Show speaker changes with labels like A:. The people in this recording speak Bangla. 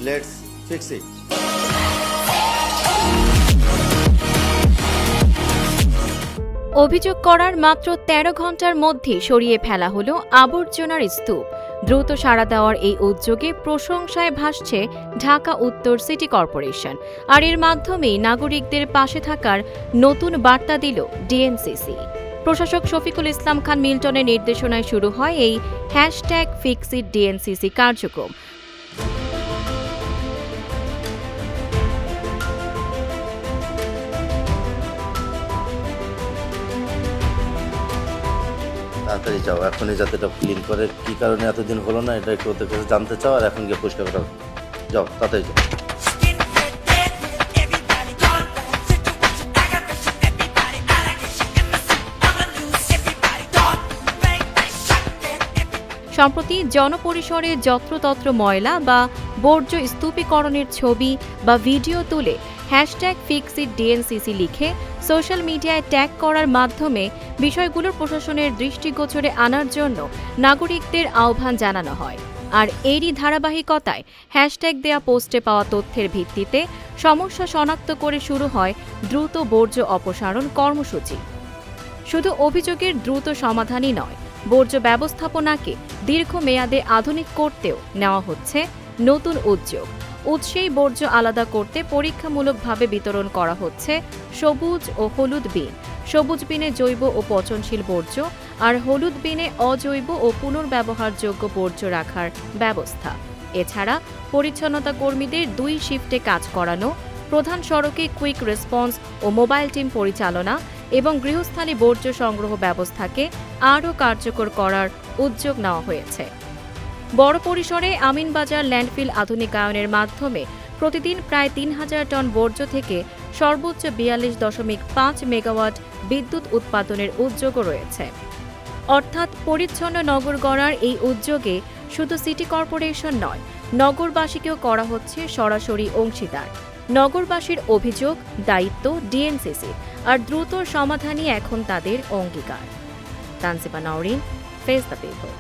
A: Let's fix it.
B: অভিযোগ করার মাত্র ১৩ ঘন্টার মধ্যে সরিয়ে ফেলা হলো আবর্জনার স্তূপ। দ্রুত সাড়া দেওয়ার এই উদ্যোগে প্রশংসায় ভাসছে ঢাকা উত্তর সিটি কর্পোরেশন। আর এর মাধ্যমেই নাগরিকদের পাশে থাকার নতুন বার্তা দিল ডিএনসিসি। প্রশাসক শফিকুল ইসলাম খান মিল্টনের নির্দেশনায় শুরু হয় এই #ফিক্সিট ডিএনসিসি কার্যক্রম।
A: তাড়াতাড়ি যাও, এখনই যাতে এটা ক্লিন করে। কি কারণে এতদিন হলো না এটা একটু ওদের কাছে জানতে চাও, আর এখন গিয়ে পরিষ্কার করা। যাও তাড়াতাড়ি যাও।
B: সম্প্রতি জনপরিসরে যত্রতত্র ময়লা বা বর্জ্য স্তূপীকরণের ছবি বা ভিডিও তুলে #ফিক্সিট ডিএনসিসি লিখে সোশ্যাল মিডিয়ায় ট্যাগ করার মাধ্যমে বিষয়গুলোর প্রশাসনের দৃষ্টিগোচরে আনার জন্য নাগরিকদের আহ্বান জানানো হয়। আর এরই ধারাবাহিকতায় হ্যাশট্যাগ দেয়া পোস্টে পাওয়া তথ্যের ভিত্তিতে সমস্যা শনাক্ত করে শুরু হয় দ্রুত বর্জ্য অপসারণ কর্মসূচি। শুধু অভিযোগের দ্রুত সমাধানই নয়, বর্জ্য ব্যবস্থাপনাকে দীর্ঘমেয়াদে আধুনিক করতেও নেওয়া হচ্ছে নতুন উদ্যোগ। উৎসেই বর্জ্য আলাদা করতে পরীক্ষামূলকভাবে বিতরণ করা হচ্ছে সবুজ ও হলুদ বিন। সবুজ বিনে জৈব ও পচনশীল বর্জ্য, আর হলুদ বিনে অজৈব ও পুনর্ব্যবহারযোগ্য বর্জ্য রাখার ব্যবস্থা। এছাড়া পরিচ্ছন্নতা কর্মীদের 2 শিফটে কাজ করানো, প্রধান সড়কে কুইক রেসপন্স ও মোবাইল টিম পরিচালনা এবং গৃহস্থালী বর্জ্য সংগ্রহ ব্যবস্থাকে আরও কার্যকর করার উদ্যোগ নেওয়া হয়েছে। বড় পরিসরে আমিনবাজার ল্যান্ডফিল আধুনিকায়নের মাধ্যমে প্রতিদিন প্রায় ৩,০০০ টন বর্জ্য থেকে সর্বোচ্চ ৪২.৫ মেগাওয়াট বিদ্যুৎ উৎপাদনের উদ্যোগও রয়েছে। অর্থাৎ পরিচ্ছন্ন নগর গড়ার এই উদ্যোগে শুধু সিটি কর্পোরেশন নয়, নগরবাসীকেও করা হচ্ছে সরাসরি অংশীদার। নগরবাসীর অভিযোগ, দায়িত্ব ডিএনসিসি, আর দ্রুত সমাধানই এখন তাদের অঙ্গীকার। Tanjima Nowrin, face the people.